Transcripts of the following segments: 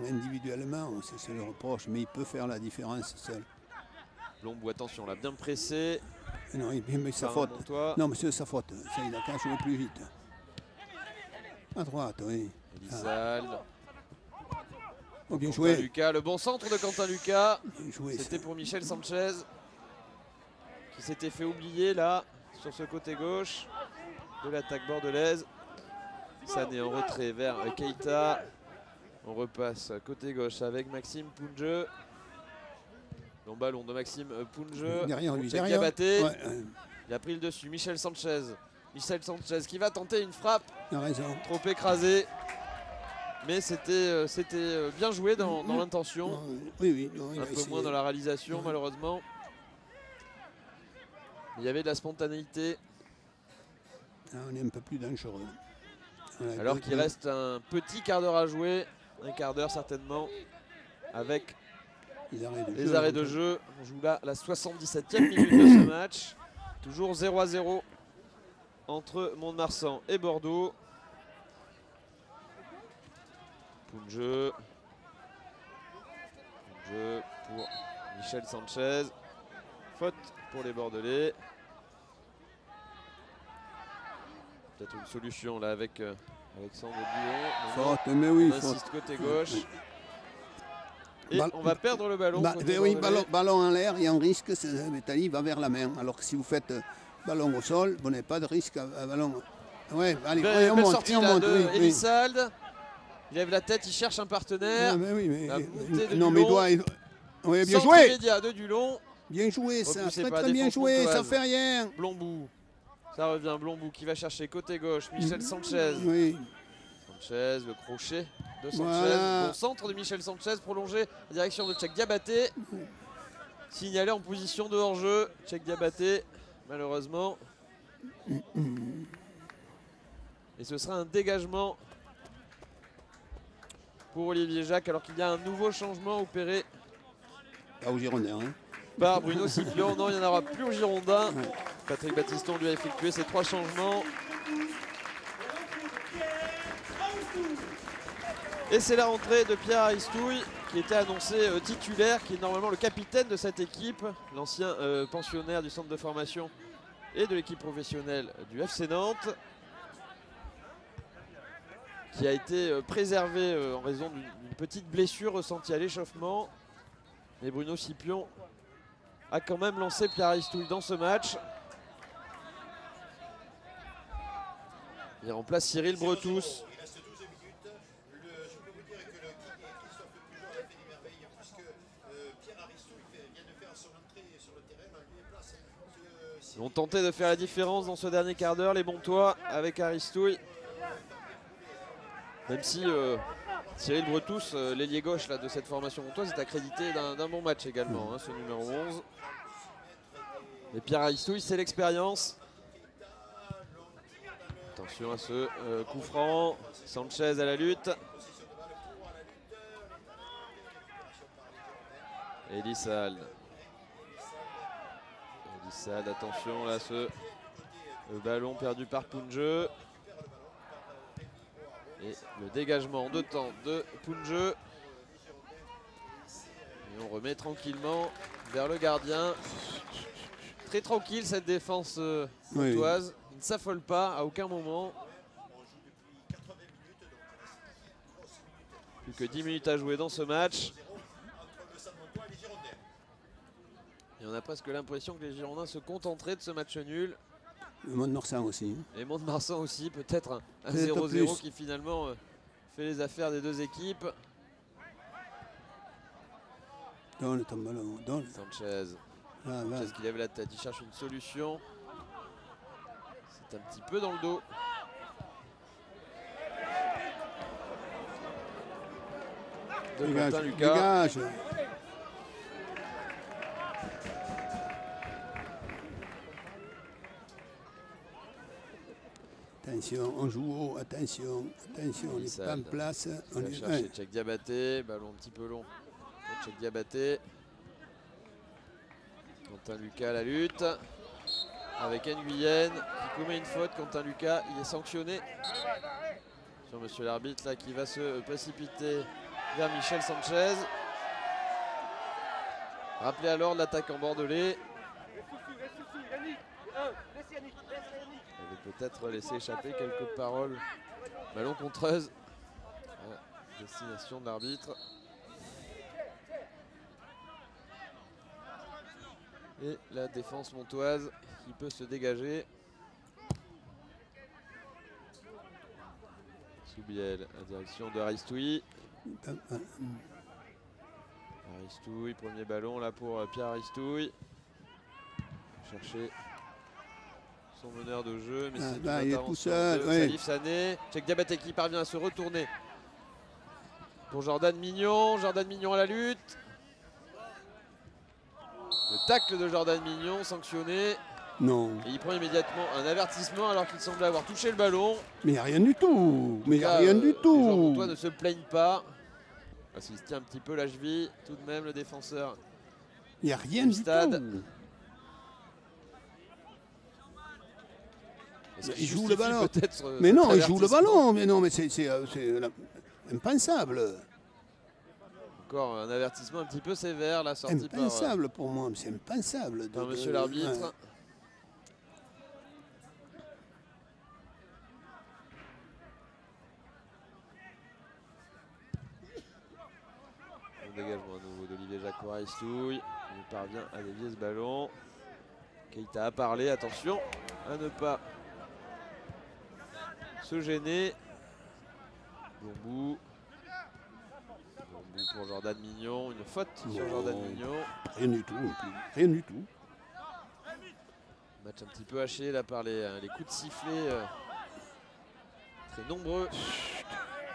individuellement, c'est le reproche, mais il peut faire la différence seul. Lombo, attention, là, bien pressé. Non, mais sa faute. Non, monsieur, sa faute. Ça, il a qu'à jouer plus vite. À droite, oui. Elissalde. Oh, bien Quentin joué. Lucas, le bon centre de Quentin Lucas. C'était pour Michel Sanchez qui s'était fait oublier là sur ce côté gauche de l'attaque bordelaise. Sané en retrait vers Keita. On repasse côté gauche avec Maxime Pounjeu. Long ballon de Maxime Pounjeu. Derrière lui, Cheikh derrière. Diabaté. Ouais. Il a pris le dessus. Michel Sanchez. Michel Sanchez qui va tenter une frappe. Il a raison. Trop écrasé. Mais c'était bien joué dans l'intention. Oui, oui. Non, un peu moins dans la réalisation, malheureusement. Il y avait de la spontanéité. Ah, on est un peu plus dangereux. Alors qu'il reste un petit quart d'heure à jouer. Un quart d'heure certainement. Avec les arrêts de jeu. On joue là la 77e minute de ce match. Toujours 0-0 entre Mont-de-Marsan et Bordeaux. Pounjeu pour Michel Sanchez. Faute pour les Bordelais. Peut-être une solution là avec Alexandre Bouillon. Faute, mais oui. On insiste côté gauche. Et on va perdre le ballon. Oui, ballon en l'air et on risque, Bétali va vers la main. Alors que si vous faites ballon au sol, vous n'avez pas de risque à ballon. Ouais, allez, on monte. Sortie là de Elissalde. Il lève la tête, il cherche un partenaire. Non, mais oui, mais, non, mais il doit. Oui, bien joué. Immédiat de Dulon. Bien joué, ça. Très bien joué, ça fait rien. Blombou. Ça revient, Blombou qui va chercher côté gauche. Michel Sanchez. Oui. Sanchez, le crochet de Sanchez. Voilà. Bon centre de Michel Sanchez, prolongé en direction de Cheikh Diabaté. Signalé en position de hors-jeu. Cheikh Diabaté, malheureusement. Et ce sera un dégagement pour Olivier Jacques, alors qu'il y a un nouveau changement opéré. Pas au Girondin. Hein. Par Bruno Sipion. Non, il n'y en aura plus au Girondin. Ouais. Patrick Battiston lui a effectué ces 3 changements. Et c'est la rentrée de Pierre Aristouille qui était annoncé titulaire, qui est normalement le capitaine de cette équipe, l'ancien pensionnaire du centre de formation et de l'équipe professionnelle du FC Nantes, qui a été préservé en raison d'une petite blessure ressentie à l'échauffement. Mais Bruno Sipion a quand même lancé Pierre Aristouille dans ce match. Il remplace Cyril Bretous. Ils ont tenté de faire la différence dans ce dernier quart d'heure, les Montois, avec Aristouille. Même si Cyril Bretous, l'ailier gauche là, de cette formation montoise, est accrédité d'un bon match également, hein, ce numéro 11. Mais Pierre Aristouille, c'est l'expérience. Attention à ce coup franc. Sanchez à la lutte. Elissalde. Elissalde, attention là, ce ballon perdu par Pounjeu. Et le dégagement de temps de Pounjeu. Et on remet tranquillement vers le gardien. Très tranquille cette défense montoise. Oui. Il ne s'affole pas à aucun moment. Plus que 10 minutes à jouer dans ce match. Et on a presque l'impression que les Girondins se contenteraient de ce match nul. Le Mont-de-Marsan aussi. Et Mont-de-Marsan aussi, peut-être un 0-0 qui finalement fait les affaires des deux équipes. Donne ton ballon, donne. Sanchez. Sanchez qui lève la tête, il cherche une solution. C'est un petit peu dans le dos. De Quentin Lucas. Dégage. Attention, on joue haut, attention, on n'est pas en place. On va chercher Cheikh Diabaté, ballon un petit peu long pour Cheikh Diabaté. Quentin Lucas à la lutte avec Nguyen qui commet une faute. Quentin Lucas, il est sanctionné sur monsieur l'arbitre là qui va se précipiter vers Michel Sanchez. Rappelez alors l'attaquant bordelais. Il avait peut-être laissé échapper quelques paroles ballon contreuse à destination de l'arbitre. Et la défense montoise qui peut se dégager. Soubiel à direction de Aristouille. Aristouille, premier ballon là pour Pierre Aristouille. Chercher son meneur de jeu, mais c'est il est tout seul. Salif Sané. Cheikh Diabaté qui parvient à se retourner pour Jordan Mignon. Jordan Mignon à la lutte. Le tacle de Jordan Mignon sanctionné. Non. Et il prend immédiatement un avertissement alors qu'il semblait avoir touché le ballon. Mais il n'y a rien du tout. Mais il n'y a rien du Les tout. joueurs montois ne se plaignent pas. Parce qu'il se tient un petit peu la cheville, tout de même le défenseur. Il n'y a rien du Stade. tout. Il joue le ballon. Mais non, il joue le ballon. Mais non, mais c'est impensable. Encore un avertissement un petit peu sévère, la sortie impensable pour moi. C'est impensable. Par monsieur l'arbitre. Ouais. Dégagement à nouveau d'Olivier Jacquot Aristouille. Il parvient à dévier ce ballon. Keita a parlé, attention à ne pas se gêner. Bon bout pour Jordan Mignon, une faute sur Jordan Mignon. Rien du tout, rien du tout. Match un petit peu haché là par les coups de sifflet très nombreux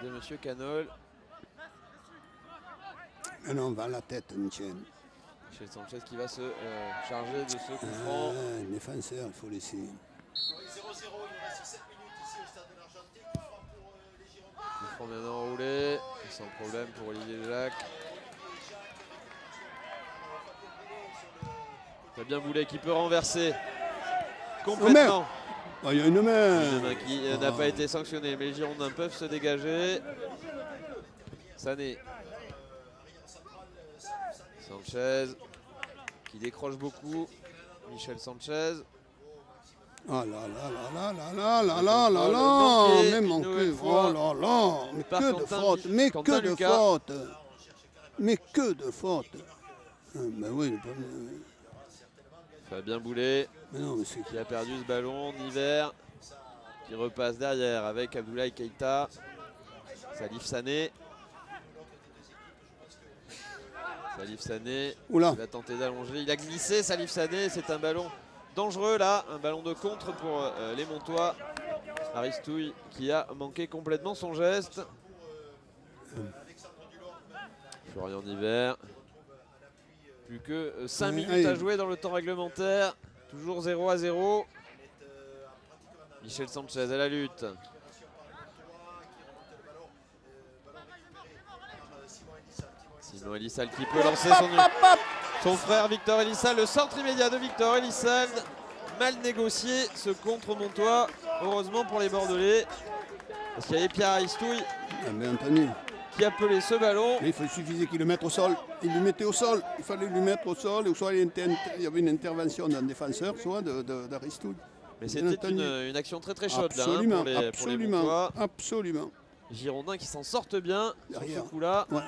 de monsieur Canol. Ah non, va à la tête, Michel. Michel Sanchez qui va se charger de ce coup franc. Défenseur, il faut laisser. 0-0, il reste 7 minutes ici au stade de l'Argenté. Coup franc pour les Girondins. Coup franc bien enroulé, sans problème pour Olivier Jacques. Fabien Boulet qui peut renverser complètement. Il y a une main. Une main qui n'a pas été sanctionnée, mais les Girondins peuvent se dégager. Sané. Sanchez qui décroche beaucoup. Michel Sanchez. Ah là là là là là là là là là, mais manqué, oh là là, mais que de fautes, mais que de fautes, mais que de fautes. Ben oui. Fabien Boulet non, qui a perdu ce ballon, Niver qui repasse derrière avec Abdoulaye Keita. Salif Sané. Salif Sané qui va tenter d'allonger. Il a glissé Salif Sané. C'est un ballon dangereux là. Un ballon de contre pour les Montois. Aristouille qui a manqué complètement son geste. Florian Niver. Plus que 5 minutes à jouer dans le temps réglementaire. Toujours 0-0. Michel Sanchez à la lutte. Simon Elissal qui peut lancer son frère Victor Elissal. Le centre immédiat de Victor Elissal. Mal négocié ce contre Montois. Heureusement pour les Bordelais. Parce qu'il y avait Pierre Aristouille qui appelait ce ballon. Mais il suffisait qu'il le mette au sol. Il le mettait au sol. Il fallait lui mettre au sol. Ou soit il y avait une intervention d'un défenseur, soit d'Aristouille. Mais c'était une action très très chaude là, pour les Montois. Absolument. Girondins qui s'en sortent bien derrière sur ce coup-là. Ouais.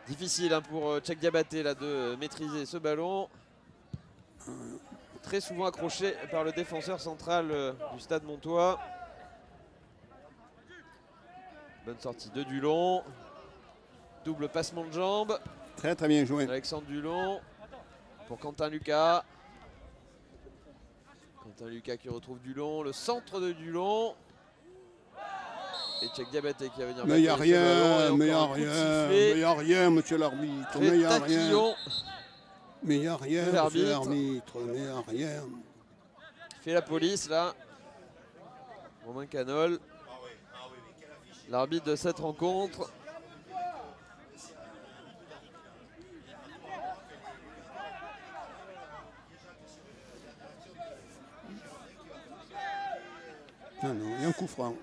Difficile pour Cheikh Diabaté là, de maîtriser ce ballon. Très souvent accroché par le défenseur central du stade montois. Bonne sortie de Dulon. Double passement de jambes. Très très bien joué. Alexandre Dulon pour Quentin Lucas. Quentin Lucas qui retrouve Dulon. Le centre de Dulon. Et Cheikh Diabaté qui va venir. Mais il n'y a rien, mais il n'y a rien, monsieur l'arbitre. Mais il n'y a rien. Mais il n'y a rien, monsieur l'arbitre. Mais il n'y a rien. Il fait la police là. Romain Canol. L'arbitre de cette rencontre. Non, il y a un coup franc.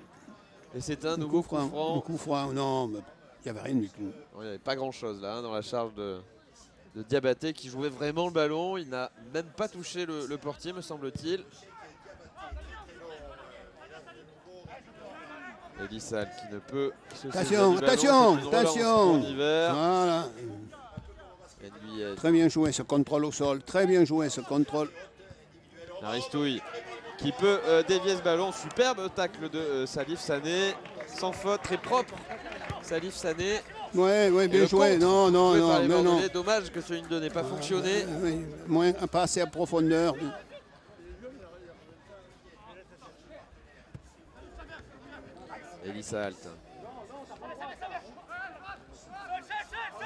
Et c'est un nouveau coup franc. Un coup franc, non. Mais Il n'y avait rien du tout. Il n'y avait pas grand-chose là dans la charge de Diabaté qui jouait vraiment le ballon. Il n'a même pas touché le portier, me semble-t-il. Elissal qui ne peut se Attention, attention, attention. Voilà. Très bien joué ce contrôle au sol. Très bien joué ce contrôle. Aristouille qui peut dévier ce ballon. Superbe tacle de Salif Sané. Sans faute, très propre. Salif Sané. Ouais, bien joué. Non. Dommage que ce 1-2 n'ait pas fonctionné. Oui, pas assez à profondeur. Elissa Alt.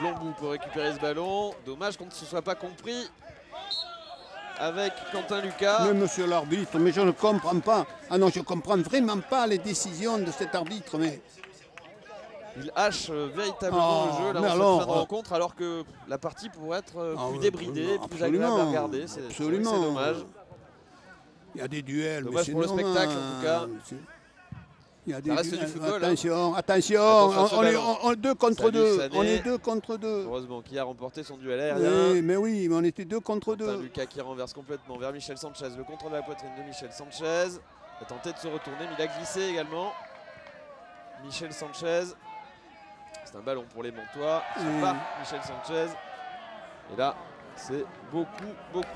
Blombou pour récupérer ce ballon. Dommage qu'on ne se soit pas compris avec Quentin Lucas. Mais monsieur l'arbitre, mais je ne comprends pas. Ah non, je ne comprends vraiment pas les décisions de cet arbitre. Mais il hache véritablement le jeu là, en cette fin de rencontre, alors que la partie pourrait être plus débridée, plus agréable à regarder. C'est dommage. Il y a des duels. Dommage pour le spectacle en tout cas. Il y a des Ça reste du football. Attention, on est 2 contre 2. On est 2 contre 2. Heureusement qui a remporté son duel aérien. Oui, mais on était 2 contre 2. Lucas qui renverse complètement vers Michel Sanchez. Le contrôle de la poitrine de Michel Sanchez. Il a tenté de se retourner, mais il a glissé également. Michel Sanchez. C'est un ballon pour les Montois. C'est pas Michel Sanchez. Et là, c'est beaucoup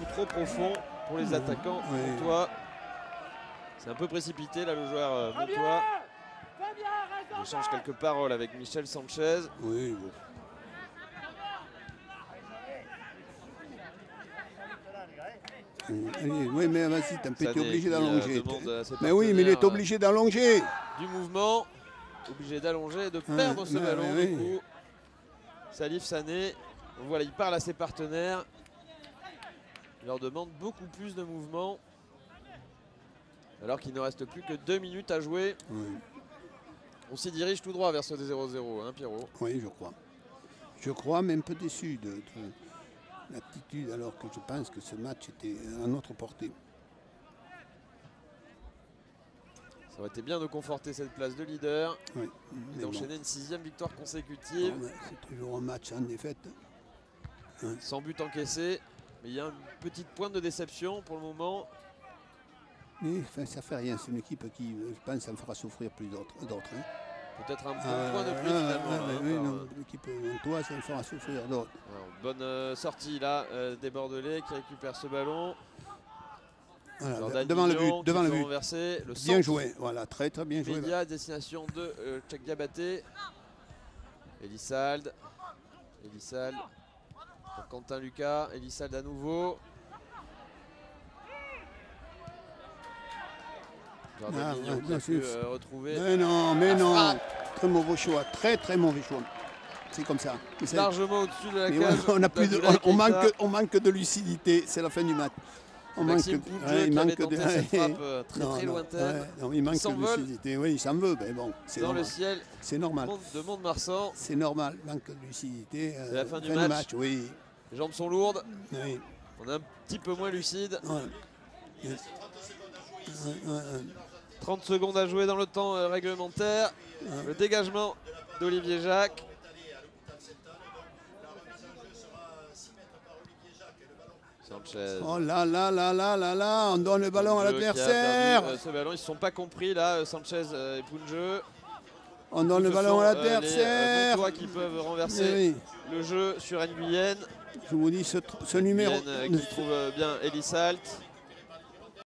trop profond pour les attaquants Montois. C'est un peu précipité là le joueur Montois. Il échange quelques paroles avec Michel Sanchez. Oui. Oui, mais vas-y, t'es obligé d'allonger. Mais oui, mais il est obligé d'allonger. Du mouvement, obligé d'allonger et de perdre ce ballon. Du coup, Salif Sané, voilà, il parle à ses partenaires. Il leur demande beaucoup plus de mouvement. Alors qu'il ne reste plus que 2 minutes à jouer. Oui. On s'y dirige tout droit vers ce 0-0, hein, Pierrot? Oui, je crois. Je crois, mais un peu déçu de l'attitude, alors que je pense que ce match était à notre portée. Ça aurait été bien de conforter cette place de leader. Oui, et d'enchaîner une 6e victoire consécutive. C'est toujours un match en défaite. Hein. Sans but encaissé. Mais il y a une petite pointe de déception pour le moment. Mais enfin, ça fait rien, c'est une équipe qui, je pense, ça me fera souffrir plus d'autres. Hein. Peut-être un bon point de plus finalement. L'équipe Montois, ça me fera souffrir d'autres. Bonne sortie là des Bordelais qui récupèrent ce ballon. Voilà, devant le but, devant le but. Renversé, le bien joué, voilà, très bien joué. Média, destination de Tchèque Diabaté. Elissald pour Quentin Lucas. Elissald à nouveau. Bien sûr. Retrouver. Mais non. Très mauvais choix. Très mauvais choix. C'est comme ça. Largement au-dessus de la cage. On manque de lucidité. C'est la fin du match. Il manque de cette frappe très lointaine. Il manque de lucidité. Oui, il s'en veut. Mais bon, c'est normal. Le ciel. C'est normal. De Mont-de-Marsan. C'est normal. Manque de lucidité. C'est la fin du match. Oui. Les jambes sont lourdes. Oui. On est un petit peu moins lucide. 30 secondes à jouer dans le temps réglementaire. Le dégagement d'Olivier Jacques. Sanchez. Oh là, on donne le ballon à l'adversaire. Ce ballon, ils ne se sont pas compris là, Sanchez et Punjeu. On donne le ballon à l'adversaire. Les Montois qui peuvent renverser le jeu sur Nguyen. Je vous dis ce numéro. Qui trouve bien Elissalt.